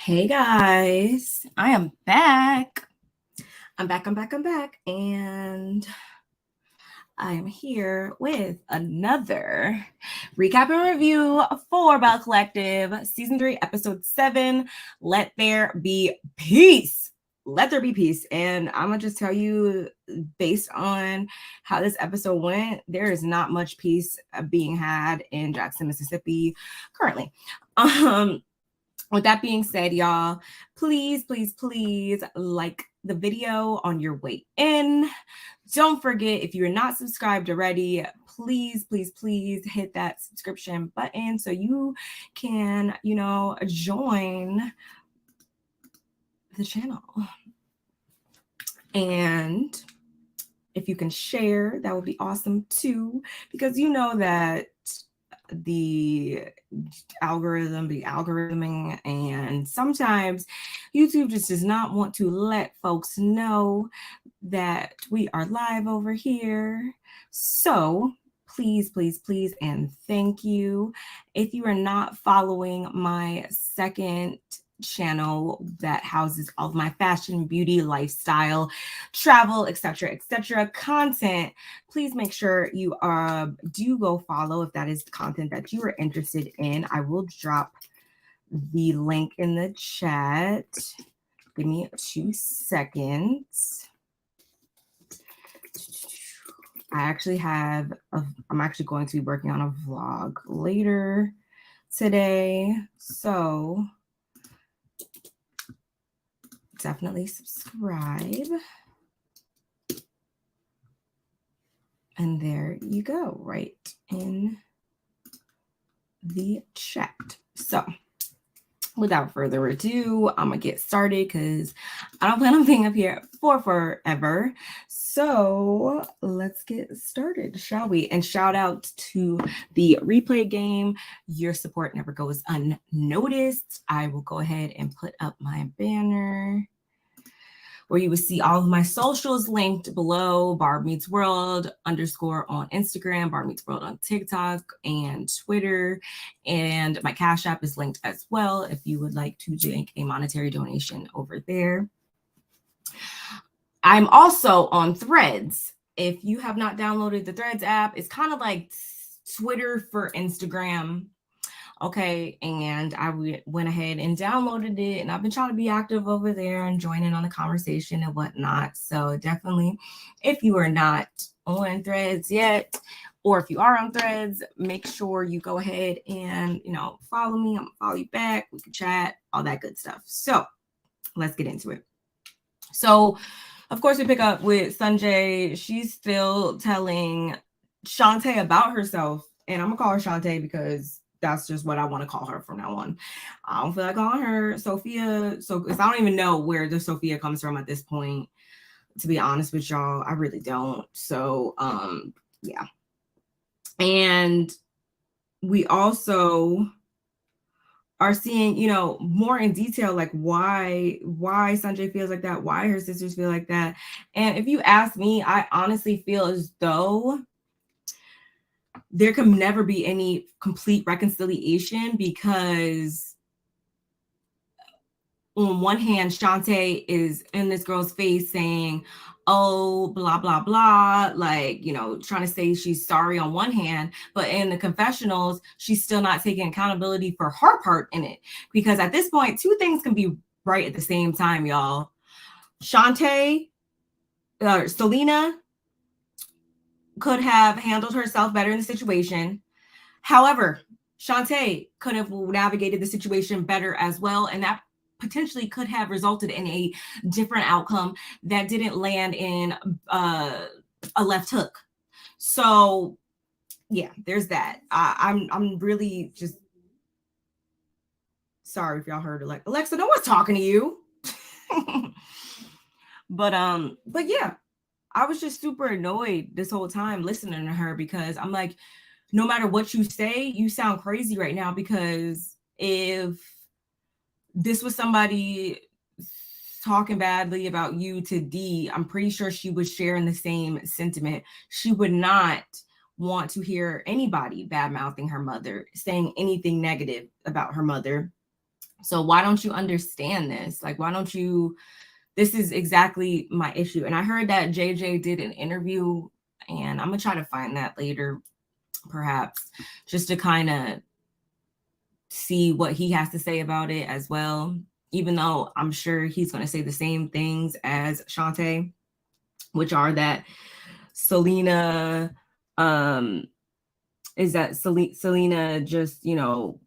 Hey guys, I am back. I'm back. And I am here with another recap and review for Belle Collective, Season 3, Episode 7, Let There Be Peace. Let there be peace. And I'm going to just tell you, based on how this episode went, there is not much peace being had in Jackson, Mississippi currently. With that being said, y'all, please like the video on your way in. Don't forget, if you're not subscribed already, please hit that subscription button so you can, join the channel. And if you can share, that would be awesome too, because you know that the algorithming, and sometimes YouTube just does not want to let folks know that we are live over here. So please and thank you. If you are not following my second channel that houses all of my fashion, beauty, lifestyle, travel, etc content, please make sure you do go follow if that is the content that you are interested in. I will drop the link in the chat. Give me 2 seconds. I'm actually going to be working on a vlog later today, so definitely subscribe. And there you go, right in the chat. So without further ado, I'm gonna get started because I don't plan on being up here for forever. So let's get started, shall we? And shout out to the replay game. Your support never goes unnoticed. I will go ahead and put up my banner where you will see all of my socials linked below. BarbMeetsWorld _ on Instagram, BarbMeetsWorld on TikTok and Twitter. And my Cash App is linked as well if you would like to make a monetary donation over there. I'm also on Threads. If you have not downloaded the Threads app, it's kind of like Twitter for Instagram. Okay, and I went ahead and downloaded it, and I've been trying to be active over there and joining on the conversation and whatnot. So definitely, if you are not on Threads yet, or if you are on Threads, make sure you go ahead and, follow me. I'm gonna follow you back. We can chat, all that good stuff. So let's get into it. So, of course, we pick up with Sanjay. She's still telling Shantae about herself, and I'm gonna call her Shantae because that's just what I want to call her from now on. I don't feel like calling her Sophia. So, because I don't even know where the Sophia comes from at this point, to be honest with y'all. I really don't. So, yeah. And we also are seeing, more in detail, like why Sanjay feels like that, why her sisters feel like that. And if you ask me, I honestly feel as though there can never be any complete reconciliation, because on one hand, Shantae is in this girl's face saying, oh, blah, blah, blah, like, trying to say she's sorry on one hand, but in the confessionals, she's still not taking accountability for her part in it. Because at this point, two things can be right at the same time, y'all. Shantae, Selena could have handled herself better in the situation. However, Shantae could have navigated the situation better as well, and that potentially could have resulted in a different outcome that didn't land in a left hook. So yeah, there's that. I'm really just sorry if y'all heard Alexa, no one's talking to you. But yeah, I was just super annoyed this whole time listening to her, because I'm like, no matter what you say, you sound crazy right now. Because if this was somebody talking badly about you to D, I'm pretty sure she was sharing the same sentiment. She would not want to hear anybody bad mouthing her mother, saying anything negative about her mother. So why don't you understand this? Like, why don't you? This is exactly my issue. And I heard that JJ did an interview, and I'm gonna try to find that later, perhaps, just to kind of see what he has to say about it as well. Even though I'm sure he's going to say the same things as Shantae, which are that Selena, um, is that Selena just, you know,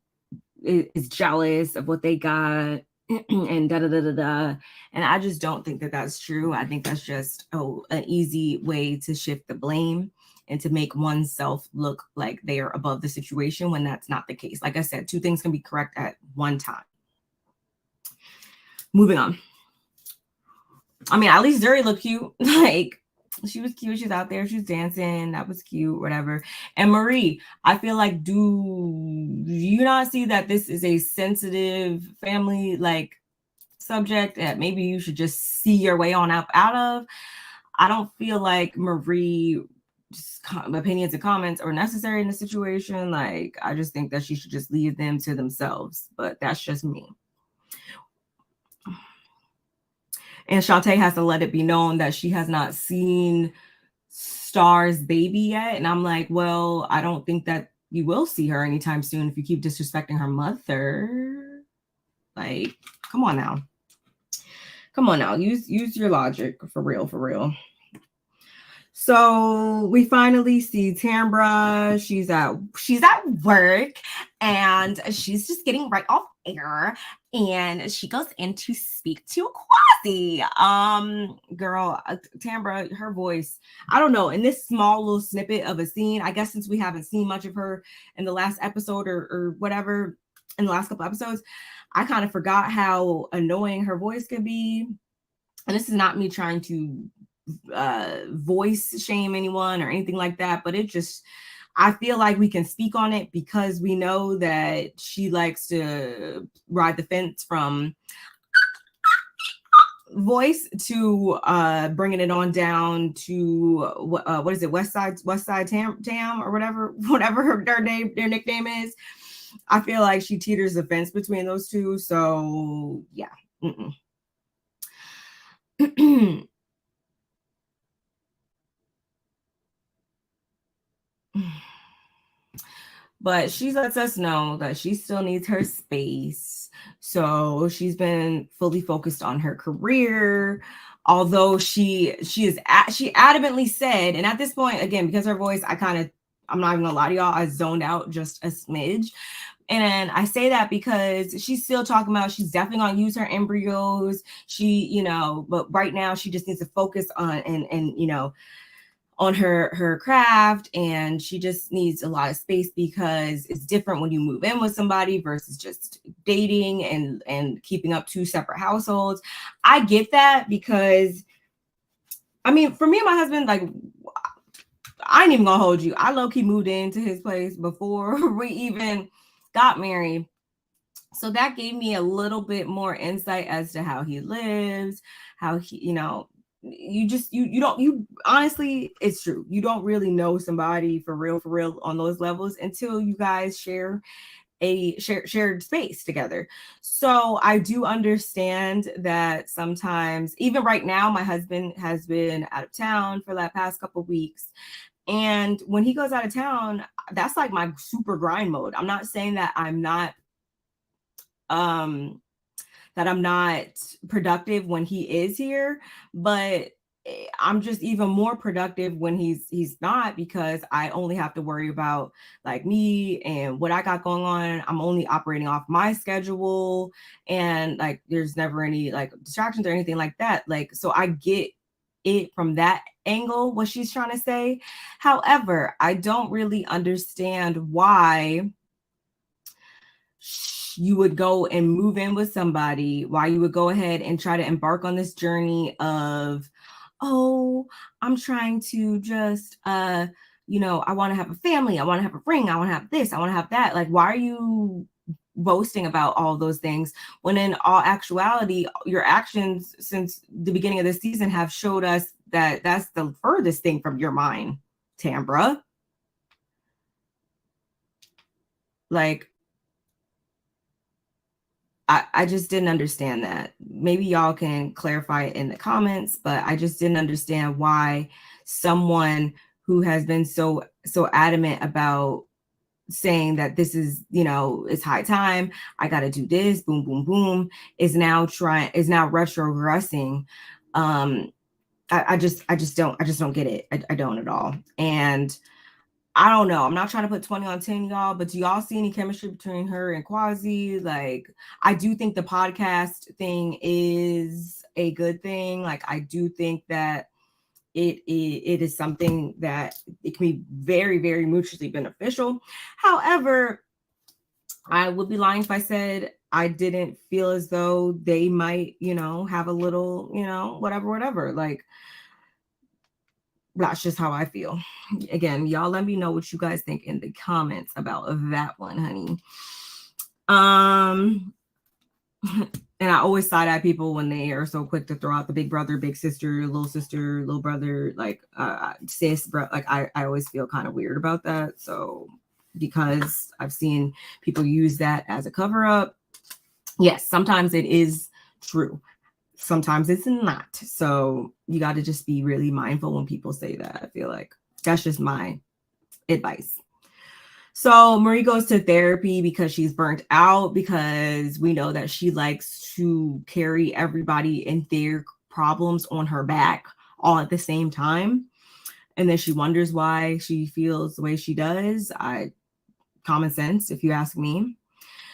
is jealous of what they got and da da da da da. And I just don't think that that's true. I think that's just an easy way to shift the blame and to make oneself look like they are above the situation when that's not the case. Like I said, two things can be correct at one time. Moving on. I mean, at least Zuri looked cute. Like, she was cute. She's out there. She's dancing. That was cute, whatever. And Marie, I feel like, do you not see that this is a sensitive family, like, subject that maybe you should just see your way on up out of? I don't feel like Marie opinions and comments are necessary in the situation. Like, I just think that she should just leave them to themselves. But that's just me. And Shantae has to let it be known that she has not seen Star's baby yet. And I'm like, well, I don't think that you will see her anytime soon if you keep disrespecting her mother. Like, come on now. Come on now. Use your logic, for real, for real. So we finally see Tambra. She's at work, and she's just getting right off air, and she goes in to speak to Quasi. Girl, Tambra, her voice, I don't know, in this small little snippet of a scene, I guess since we haven't seen much of her in the last episode or whatever, in the last couple episodes, I kind of forgot how annoying her voice could be. And this is not me trying to voice shame anyone or anything like that, but it just, I feel like we can speak on it because we know that she likes to ride the fence from voice to bringing it on down to what is it, West Side Tam or whatever their nickname is. I feel like she teeters the fence between those two. So yeah. But she lets us know that she still needs her space. So she's been fully focused on her career. Although she adamantly said, and at this point, again, because her voice, I'm not even gonna lie to y'all, I zoned out just a smidge. And I say that because she's still talking about she's definitely gonna use her embryos. But right now she just needs to focus on and on her craft, and she just needs a lot of space because it's different when you move in with somebody versus just dating and keeping up two separate households. I get that because, I mean, for me and my husband, like, I ain't even gonna hold you. I low-key moved into his place before we even got married. So that gave me a little bit more insight as to how he lives, how he, you honestly, it's true. You don't really know somebody for real on those levels until you guys share a shared space together. So I do understand that sometimes, even right now, my husband has been out of town for that past couple of weeks. And when he goes out of town, that's like my super grind mode. I'm not saying that I'm not productive when he is here, but I'm just even more productive when he's not, because I only have to worry about like me and what I got going on. I'm only operating off my schedule, and like there's never any like distractions or anything like that. Like, so I get it from that angle, what she's trying to say. However, I don't really understand why you would go and move in with somebody, why you would go ahead and try to embark on this journey of, oh, I'm trying to just, I want to have a family. I want to have a ring. I want to have this. I want to have that. Like, why are you boasting about all those things when in all actuality, your actions since the beginning of the season have showed us that that's the furthest thing from your mind, Tambra? Like, I just didn't understand that. Maybe y'all can clarify it in the comments, but I just didn't understand why someone who has been so adamant about saying that this is, it's high time, I got to do this, boom, boom, boom, is now retrogressing. I just don't get it. I don't at all. And I don't know. I'm not trying to put 20 on 10, y'all, but do y'all see any chemistry between her and Quasi? Like, I do think the podcast thing is a good thing. Like, I do think that it is something that it can be very, very mutually beneficial. However, I would be lying if I said I didn't feel as though they might, have a little, whatever. Like, that's just how I feel. Again, y'all let me know what you guys think in the comments about that one, honey. And I always side eye people when they are so quick to throw out the big brother, big sister, little brother, like sis, bro. Like I always feel kind of weird about that. So because I've seen people use that as a cover up. Yes, sometimes it is true. Sometimes it's not. So you got to just be really mindful when people say that. I feel like that's just my advice. So Marie goes to therapy because she's burnt out, because we know that she likes to carry everybody and their problems on her back all at the same time. And then she wonders why she feels the way she does. Common sense, if you ask me.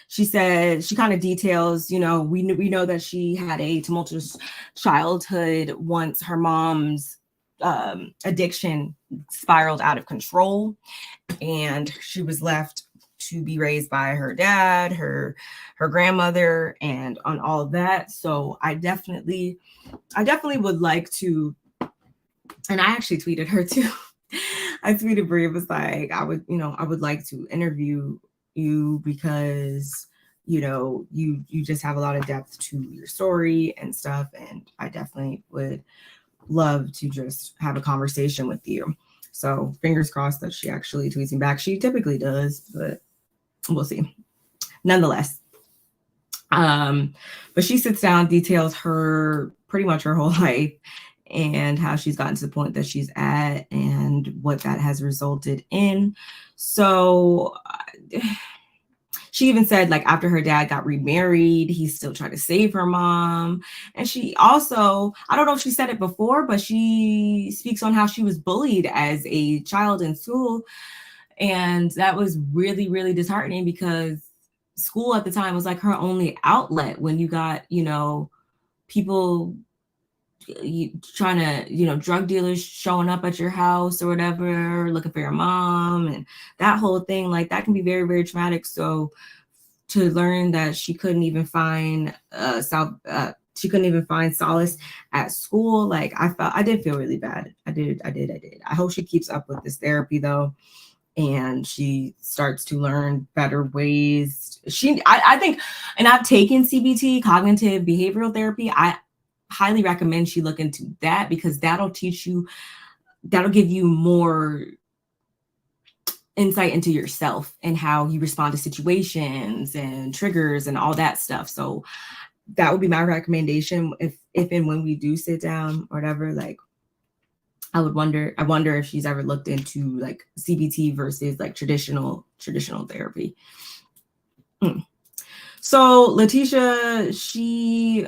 She said, she kind of details, we know that she had a tumultuous childhood once her mom's addiction spiraled out of control, and she was left to be raised by her dad, her grandmother, and on all of that. So I definitely would like to, and I actually tweeted her too. I tweeted Brie, was like, I would like to interview you because you just have a lot of depth to your story and stuff, and I definitely would love to just have a conversation with you. So fingers crossed that she actually tweets me back. She typically does, but we'll see. Nonetheless, but she sits down, details pretty much her whole life and how she's gotten to the point that she's at and what that has resulted in. So she even said, like, after her dad got remarried, he still tried to save her mom. And she also, I don't know if she said it before, but she speaks on how she was bullied as a child in school. And that was really, really disheartening, because school at the time was like her only outlet when you got, people trying to, drug dealers showing up at your house or whatever, looking for your mom, and that whole thing, like, that can be very, very traumatic. So to learn that she couldn't even find solace at school, like, I did feel really bad. I did. I hope she keeps up with this therapy though, and she starts to learn better ways. I think, and I've taken CBT, cognitive behavioral therapy. I highly recommend she look into that, because that'll give you more insight into yourself and how you respond to situations and triggers and all that stuff. So that would be my recommendation if and when we do sit down or whatever. Like, I wonder if she's ever looked into like CBT versus like traditional therapy. So Letitia, she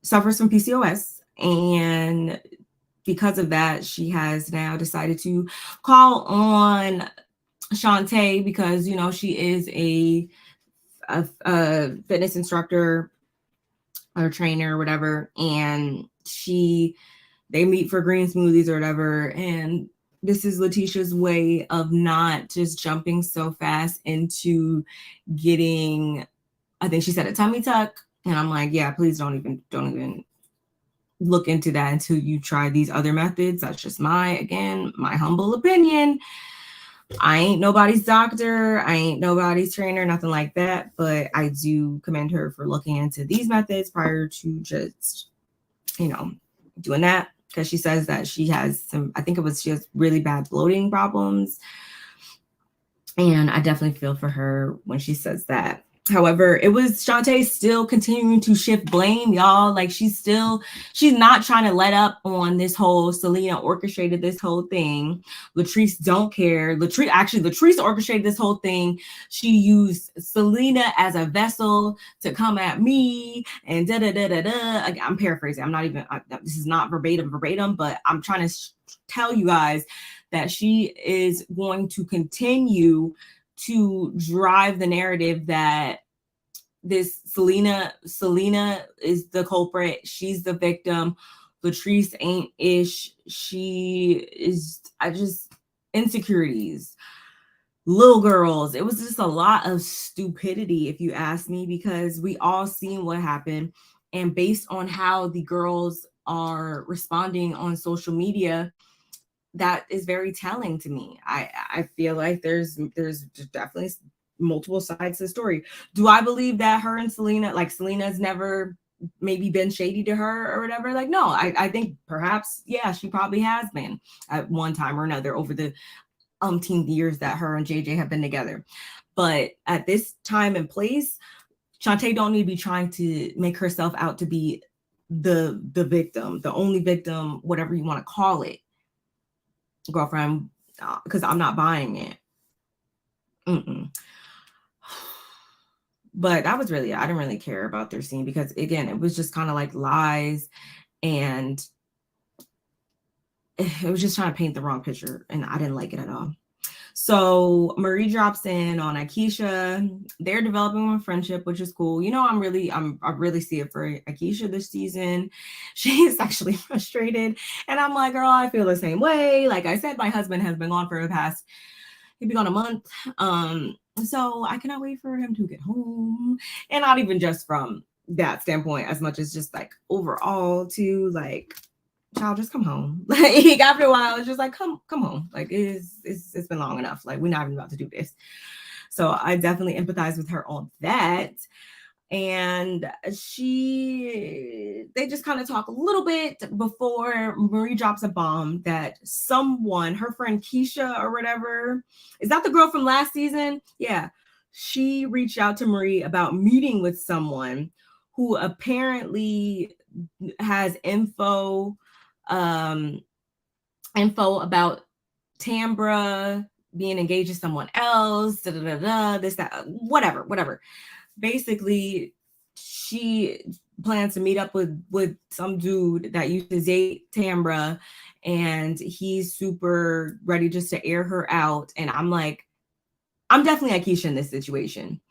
suffers from PCOS, and because of that, she has now decided to call on Shantae, because she is a fitness instructor or trainer or whatever, and they meet for green smoothies or whatever. And this is Letitia's way of not just jumping so fast into getting, I think she said, a tummy tuck. And I'm like, yeah, please don't even look into that until you try these other methods. That's just my humble opinion. I ain't nobody's doctor. I ain't nobody's trainer, nothing like that. But I do commend her for looking into these methods prior to just, doing that. Because she says that she has she has really bad bloating problems. And I definitely feel for her when she says that. However, it was Shantae still continuing to shift blame, y'all. Like she's not trying to let up on this whole Selena orchestrated this whole thing. Latrice don't care. Latrice orchestrated this whole thing. She used Selena as a vessel to come at me and da da da da da. I'm paraphrasing. This is not verbatim, but I'm trying to tell you guys that she is going to continue to drive the narrative that this Selena is the culprit. She's the victim. Latrice ain't ish. She is, insecurities. Little girls. It was just a lot of stupidity, if you ask me, because we all seen what happened. And based on how the girls are responding on social media, that is very telling to me. I feel like there's definitely multiple sides to the story. Do I believe that her and Selena, like Selena's never maybe been shady to her or whatever? Like, no, I think perhaps, yeah, she probably has been at one time or another over the umpteen years that her and JJ have been together. But at this time and place, Shantae don't need to be trying to make herself out to be the victim, the only victim, whatever you want to call it, girlfriend, because I'm not buying it. But that was really, I didn't really care about their scene because, again, it was just kind of like lies, and it was just trying to paint the wrong picture, and I didn't like it at all. So Marie drops in on Akeisha. They're developing a friendship, which is cool. You know, I really see it for Akeisha this season. She's actually frustrated, and I'm like, girl, I feel the same way. Like I said, my husband has been gone for the past, he'd be gone a month. So I cannot wait for him to get home, and not even just from that standpoint, as much as just like overall to like, child, just come home. Like after a while, it's just like come home. Like it's been long enough. Like we're not even about to do this. So I definitely empathize with her on that. And they just kind of talk a little bit before Marie drops a bomb that someone, her friend Keisha or whatever, is that the girl from last season? Yeah. She reached out to Marie about meeting with someone who apparently has info about Tambra being engaged to someone else, this, that, whatever. Basically, she plans to meet up with some dude that used to date Tambra, and he's super ready just to air her out. And I'm like, I'm definitely Akeisha in this situation.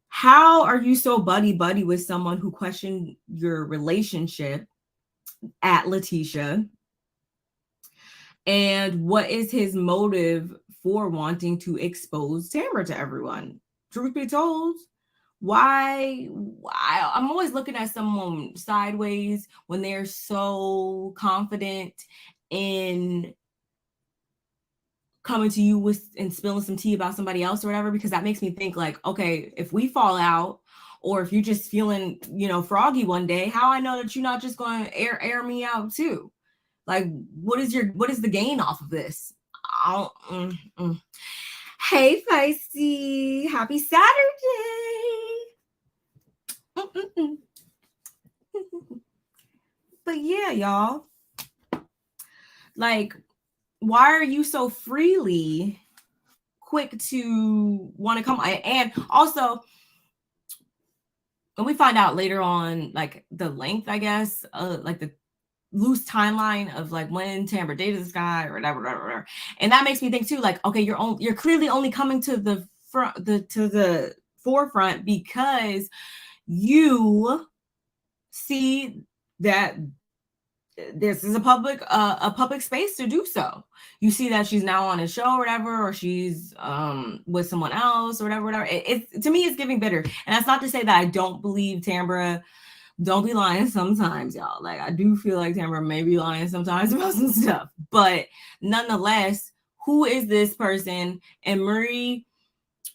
How are you so buddy with someone who questioned your relationship at Letitia? And what is his motive for wanting to expose Tambra to everyone? Truth be told, why I'm always looking at someone sideways when they're so confident in coming to you with and spilling some tea about somebody else or whatever, because that makes me think like, okay, if we fall out, or if you're just feeling, froggy one day, how I know that you're not just going to air me out too? Like, what is the gain off of this? Hey, Feisty, happy Saturday. But yeah, y'all, like, why are you so freely quick to want to come? And also, when we find out later on, like the length, I guess, like the loose timeline of like when Tambra dated this guy or whatever. And that makes me think too, like, okay, you're clearly only coming to the forefront because you see that this is a public space to do so. You see that she's now on a show or whatever, or she's with someone else or whatever. To me, it's giving bitter. And that's not to say that I don't believe Tambra. Don't be lying sometimes, y'all. Like, I do feel like Tambra may be lying sometimes about some stuff. But nonetheless, who is this person? And Marie,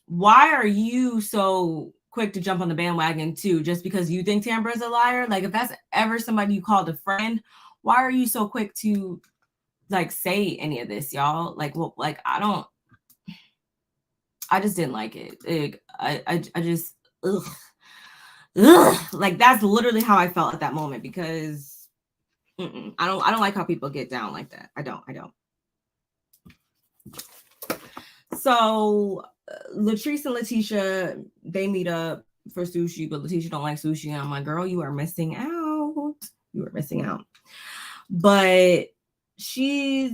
why are you so quick to jump on the bandwagon too, just because you think Tambra is a liar? Like, if that's ever somebody you called a friend, why are you so quick to like say any of this, y'all? Like, well, like I just didn't like it. Like, I just ugh, ugh. Like that's literally how I felt at that moment, because I don't like how people get down like that. I don't. So Latrice and Letitia, they meet up for sushi, but Letitia don't like sushi. And I'm like, girl, you are missing out. You are missing out. But she's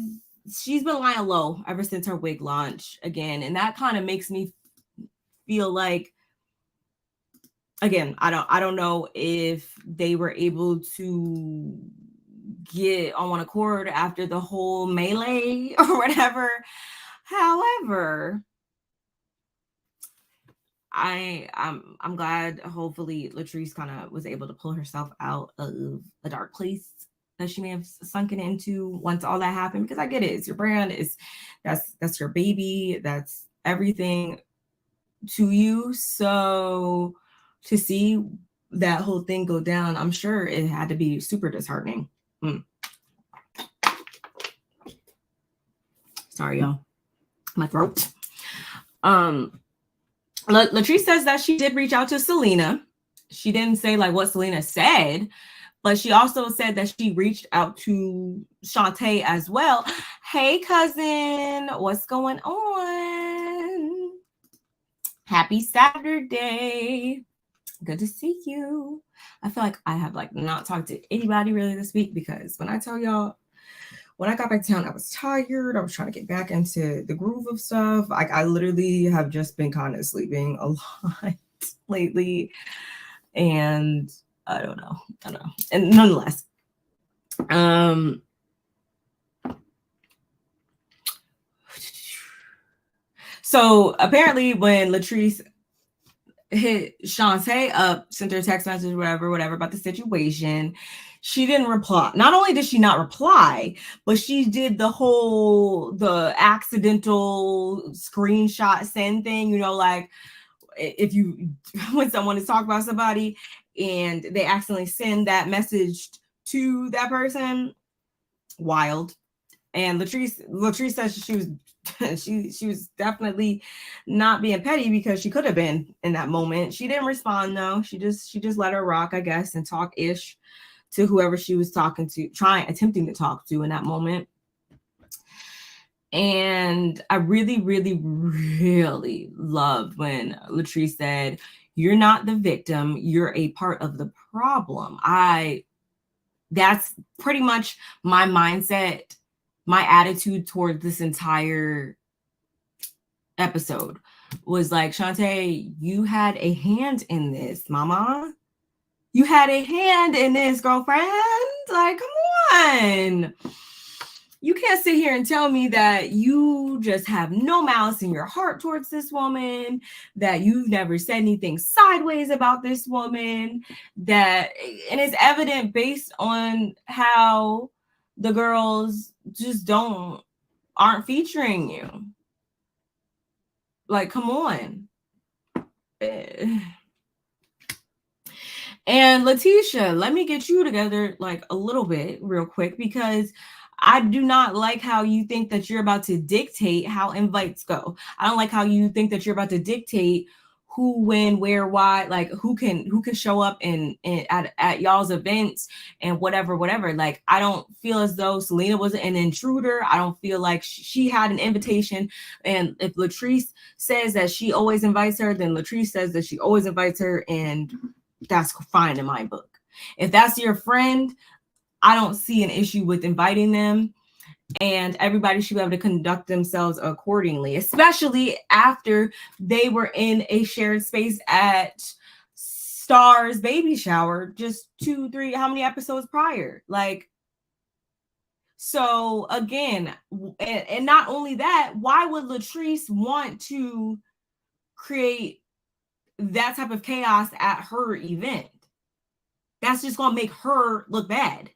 been lying low ever since her wig launch again, and that kind of makes me feel like, again, I don't know if they were able to get on one accord after the whole melee or whatever. However, I'm glad, hopefully Latrice kind of was able to pull herself out of a dark place that she may have sunken into once all that happened, because I get it. It's your brand, that's your baby, that's everything to you. So to see that whole thing go down, I'm sure it had to be super disheartening. Sorry, y'all. My throat. Latrice says that she did reach out to Selena. She didn't say like what Selena said, but she also said that she reached out to Shantae as well. Hey, cousin, what's going on? Happy Saturday. Good to see you. I feel like I have like not talked to anybody really this week, because when I tell y'all, when I got back to town, I was tired. I was trying to get back into the groove of stuff. I literally have just been kind of sleeping a lot lately. And I don't know. And nonetheless, so apparently when Latrice hit Shantae up, sent her a text message, whatever, about the situation, she didn't reply. Not only did she not reply, but she did the accidental screenshot send thing, you know, like if you, when someone is talking about somebody and they accidentally send that message to that person. Wild. And Latrice says she was she was definitely not being petty, because she could have been in that moment. She didn't respond though. She just let her rock, I guess, and talk ish to whoever she was talking to, attempting to talk to in that moment. And I really, really, really loved when Latrice said, "You're not the victim, you're a part of the problem." That's pretty much my mindset, my attitude toward this entire episode was like, Shantae, you had a hand in this, mama. You had a hand in this, girlfriend. Like, come on. You can't sit here and tell me that you just have no malice in your heart towards this woman, that you've never said anything sideways about this woman, and it's evident based on how the girls just aren't featuring you. Like, come on. And Letitia, let me get you together like a little bit real quick, because I do not like how you think that you're about to dictate how invites go. I don't like how you think that you're about to dictate who, when, where, why, like who can show up at y'all's events and whatever. Like, I don't feel as though Selena was an intruder. I don't feel like she had an invitation. And if Latrice says that she always invites her, then Latrice says that she always invites her, and that's fine in my book. If that's your friend, I don't see an issue with inviting them, and everybody should be able to conduct themselves accordingly, especially after they were in a shared space at Star's baby shower just 2-3, how many episodes prior? Like, so again, and not only that, why would Latrice want to create that type of chaos at her event? That's just gonna make her look bad.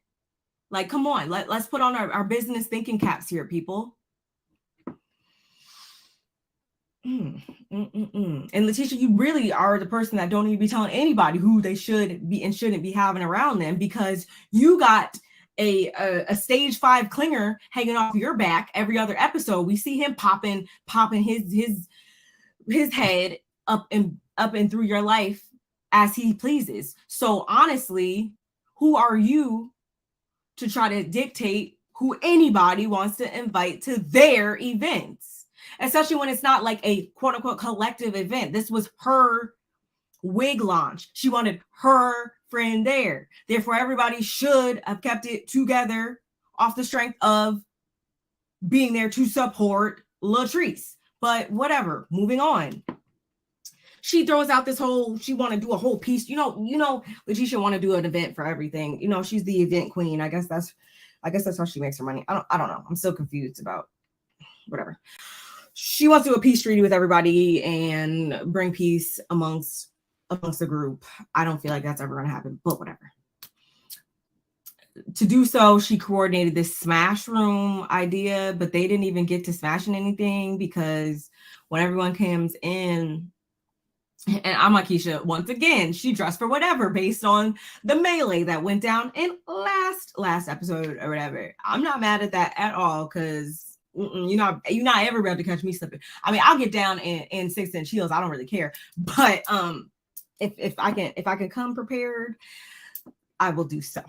Like, come on, let's put on our business thinking caps here, people. And Letitia, you really are the person that don't need to be telling anybody who they should be and shouldn't be having around them, because you got a stage 5 clinger hanging off your back every other episode. We see him popping his head up and through your life as he pleases. So honestly, who are you to try to dictate who anybody wants to invite to their events? Especially when it's not like a quote unquote collective event. This was her wig launch. She wanted her friend there. Therefore, everybody should have kept it together off the strength of being there to support Latrice. But whatever, moving on. She throws out this whole, she want to do a whole piece. Letitia want to do an event for everything. She's the event queen. I guess that's how she makes her money. I don't know. I'm so confused about whatever. She wants to do a peace treaty with everybody and bring peace amongst the group. I don't feel like that's ever going to happen, but whatever. To do so, she coordinated this smash room idea, but they didn't even get to smashing anything because when everyone comes in, and I'm like, Keisha, once again, she dressed for whatever based on the melee that went down in last episode or whatever. I'm not mad at that at all because you're not ever able to catch me slipping. I mean, I'll get down in 6-inch heels. I don't really care. But if I can come prepared, I will do so.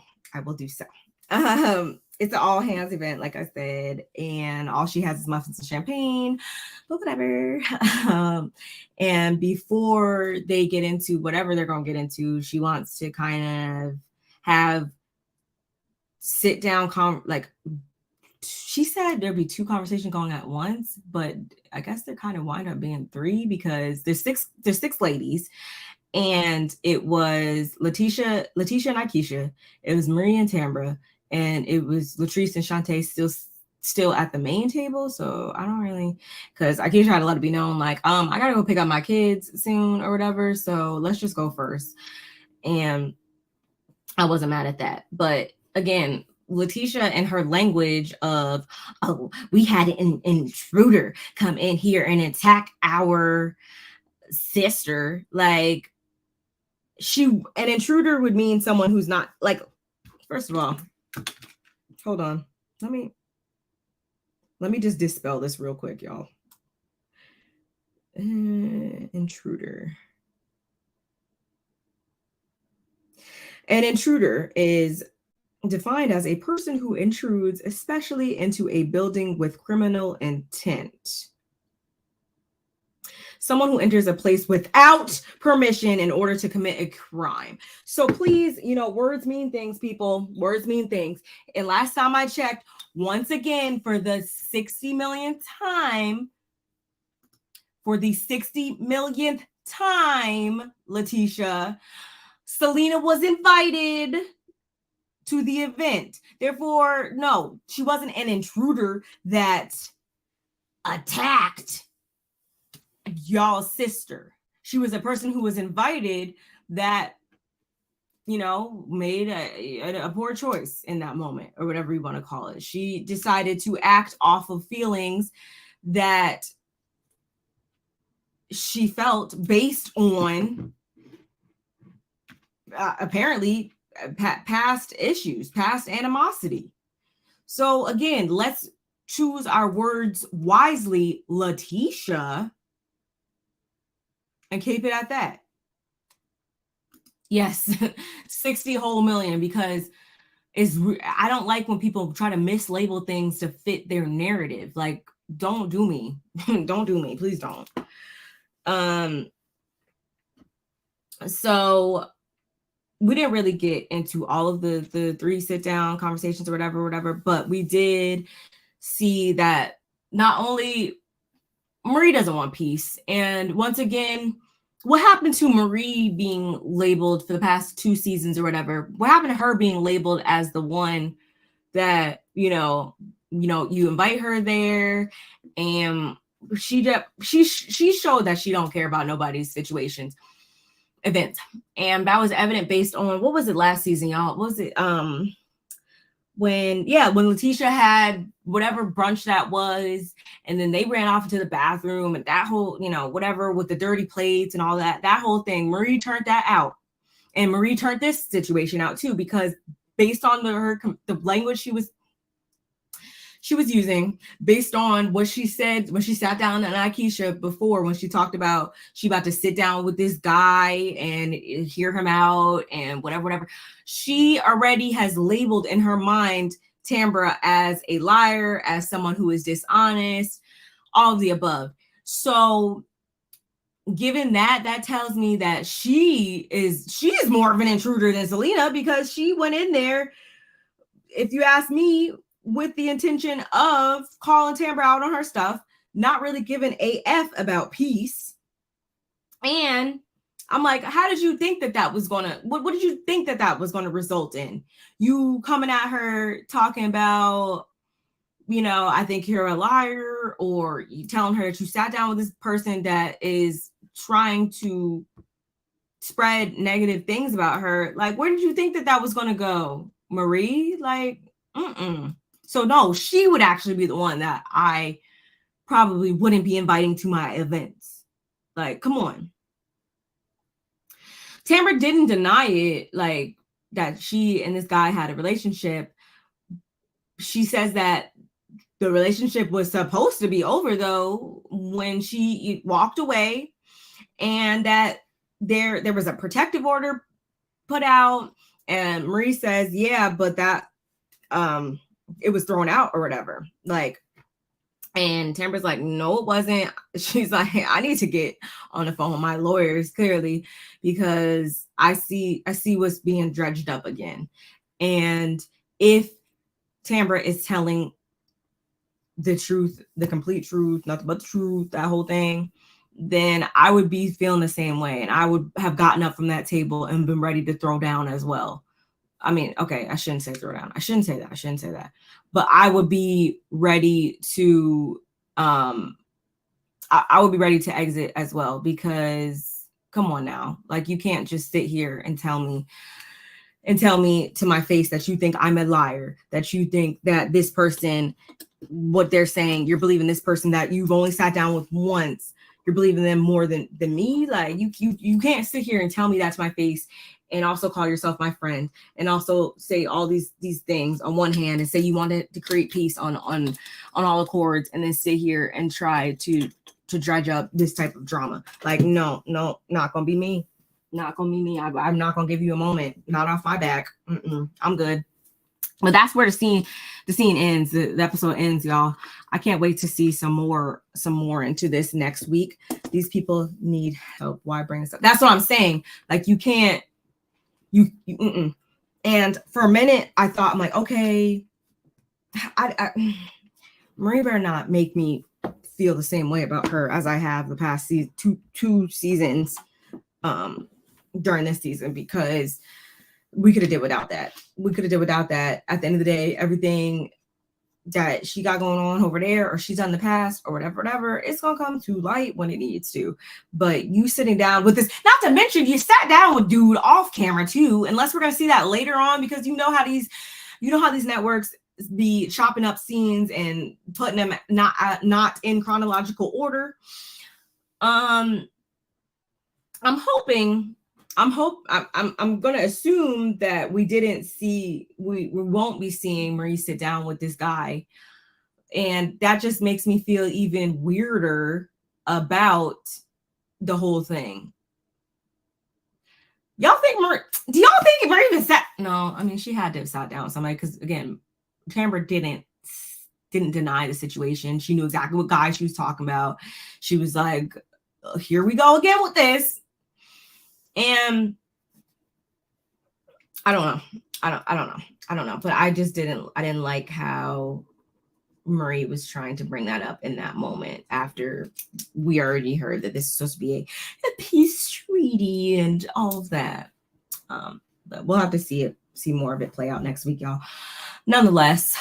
It's an all hands event, like I said, and all she has is muffins and champagne, but whatever. And before they get into whatever they're going to get into, she wants to kind of have sit down, she said there'd be 2 conversations going at once, but I guess they're kind of wind up being 3 because there's 6 ladies. And it was Letitia and Akeisha. It was Marie and Tambra, and it was Latrice and Shantae still at the main table. So I don't really, because Akeisha had to let it be known, like, I gotta go pick up my kids soon or whatever. So let's just go first. And I wasn't mad at that. But again, Letitia and her language of, oh, we had an intruder come in here and attack our sister, like, an intruder would mean someone who's not, like, first of all, hold on. Let me just dispel this real quick, y'all. Intruder. An intruder is defined as a person who intrudes, especially into a building with criminal intent. Someone who enters a place without permission in order to commit a crime. So please, words mean things, people. Words mean things. And last time I checked, once again, for the 60 millionth time, Letitia, Selena was invited to the event. Therefore, no, she wasn't an intruder that attacked y'all's sister. She was a person who was invited that, made a poor choice in that moment, or whatever you want to call it. She decided to act off of feelings that she felt based on apparently past issues, past animosity. So again, let's choose our words wisely, Letitia, and keep it at that. Yes, 60 whole million, because I don't like when people try to mislabel things to fit their narrative. Like, don't do me. Don't do me. Please don't. So we didn't really get into all of the 3 sit-down conversations or whatever, but we did see that not only Marie doesn't want peace, and once again, what happened to Marie being labeled for the past 2 seasons or whatever? What happened to her being labeled as the one that, you invite her there, and she showed that she don't care about nobody's situations, events. And that was evident based on, what was it last season, y'all? What was it? When Letitia had whatever brunch that was, and then they ran off into the bathroom, and that whole, whatever with the dirty plates and all that whole thing, Marie turned that out. And Marie turned this situation out too, because based on the language using based on what she said when she sat down in Aikisha before, when she talked about she about to sit down with this guy and hear him out and whatever. She already has labeled in her mind Tambra as a liar, as someone who is dishonest, all of the above. So given that, that tells me that she is more of an intruder than Selena, because she went in there, if you ask me, with the intention of calling Tambra out on her stuff, not really giving a F about peace. And I'm like, how did you think that was gonna, what did you think that was gonna result in? You coming at her talking about, I think you're a liar, or you telling her that you sat down with this person that is trying to spread negative things about her. Like, where did you think that was going to go, Marie? Like, So no, she would actually be the one that I probably wouldn't be inviting to my events. Like, come on. Tambra didn't deny it, like, that she and this guy had a relationship. She says that the relationship was supposed to be over, though, when she walked away, and that there was a protective order put out. And Marie says, yeah, but that it was thrown out or whatever. Like, and Tambra's like, no, it wasn't. She's like, I need to get on the phone with my lawyers, clearly, because I see what's being dredged up again. And if Tambra is telling the truth, the complete truth, nothing but the truth, that whole thing, then I would be feeling the same way. And I would have gotten up from that table and been ready to throw down as well. I mean, okay, I shouldn't say throw down. I shouldn't say that. But I would be ready to, I would be ready to exit as well, because come on now, like, you can't just sit here and tell me to my face that you think I'm a liar, that you think that this person, what they're saying, you're believing this person that you've only sat down with once, you're believing them more than me. Like, you can't sit here and tell me that to my face, and also call yourself my friend, and also say all these things on one hand, and say you wanted to create peace on all accords, and then sit here and try to dredge up this type of drama. Like, no, not gonna be me. Not gonna be me. I'm not gonna give you a moment. Not off my back. I'm good. But that's where the scene ends. The episode ends, y'all. I can't wait to see some more into this next week. These people need help. Why bring this up? That's what I'm saying. Like, you can't. And for a minute, I thought, I'm like, okay, Marie better not make me feel the same way about her as I have the past two seasons during this season, because we could have did without that. At the end of the day, everything that she got going on over there, or she's done in the past, or whatever, it's gonna come to light when it needs to. But you sitting down with this, not to mention you sat down with dude off camera too, unless we're gonna see that later on, because you know how these networks be chopping up scenes and putting them not in chronological order. I'm gonna assume that we won't be seeing Marie sit down with this guy, and that just makes me feel even weirder about the whole thing. Do y'all think Marie even sat? No, I mean, she had to have sat down with somebody, because again, Tambra didn't deny the situation. She knew exactly what guy she was talking about. She was like, here we go again with this. And I don't know. But I didn't like how Marie was trying to bring that up in that moment, after we already heard that this is supposed to be a peace treaty and all of that. But we'll have to see more of it play out next week, y'all. Nonetheless,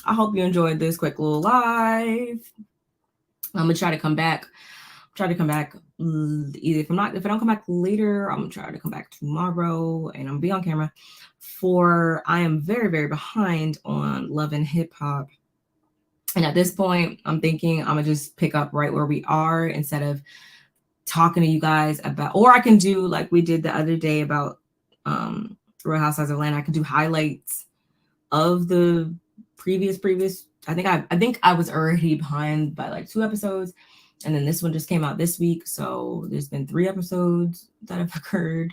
I hope you enjoyed this quick little live. I'm gonna try to come back. Either if I don't come back later, I'm gonna try to come back tomorrow, and I'm gonna be on camera I am very, very behind on Love and Hip Hop. And at this point, I'm thinking I'm gonna just pick up right where we are, instead of talking to you guys about, or I can do like we did the other day about Real Housewives of Atlanta. I can do highlights of the previous. I think I was already behind by like 2 episodes, and then this one just came out this week. So there's been 3 episodes that have occurred.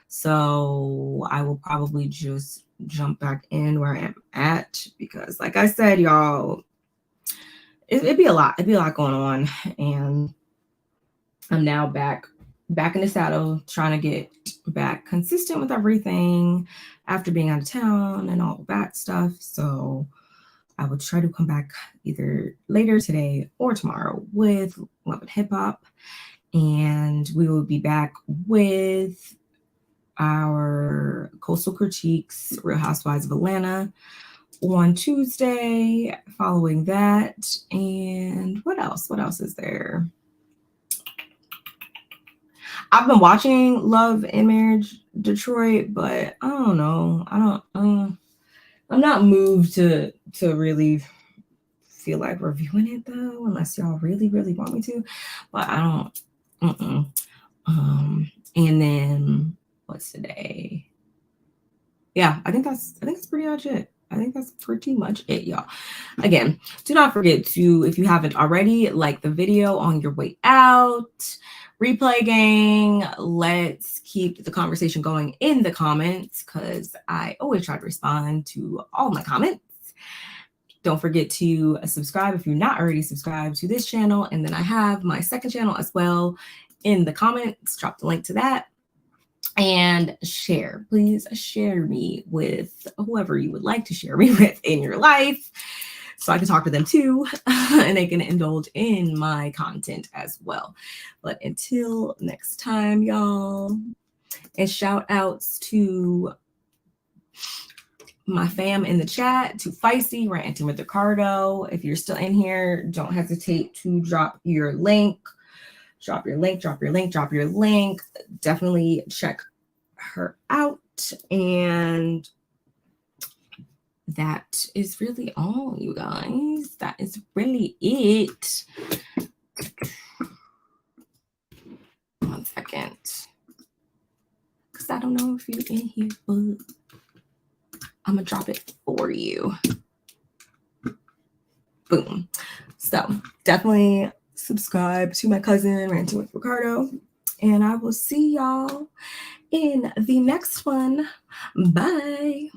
So I will probably just jump back in where I am at, because like I said, y'all, it'd be a lot. It'd be a lot going on, and I'm now back in the saddle, trying to get back consistent with everything after being out of town and all that stuff. So I will try to come back either later today or tomorrow with Love and Hip Hop, and we will be back with our Coastal Critiques, Real Housewives of Atlanta, on Tuesday. Following that, and what else? What else is there? I've been watching Love and Marriage Detroit, but I don't know. I'm not moved to really feel like reviewing it though, unless y'all really, really want me to. But I don't. And then what's today? Yeah, I think that's pretty much it. I think that's pretty much it, y'all. Again, do not forget to, if you haven't already, like the video on your way out. Replay gang, let's keep the conversation going in the comments, because I always try to respond to all my comments. Don't forget to subscribe if you're not already subscribed to this channel. And then I have my second channel as well in the comments. Drop the link to that. And share. Please share me with whoever you would like to share me with in your life, so I can talk to them too, and they can indulge in my content as well. But until next time, y'all, and shout outs to my fam in the chat, to Feisty, Ranting with Ricardo. If you're still in here, don't hesitate to drop your link. Drop your link. Definitely check her out. And that is really all, you guys. That is really it. 1 second. Because I don't know if you're in here, but I'm going to drop it for you. Boom. So definitely subscribe to my cousin, Ranting with Ricardo. And I will see y'all in the next one. Bye.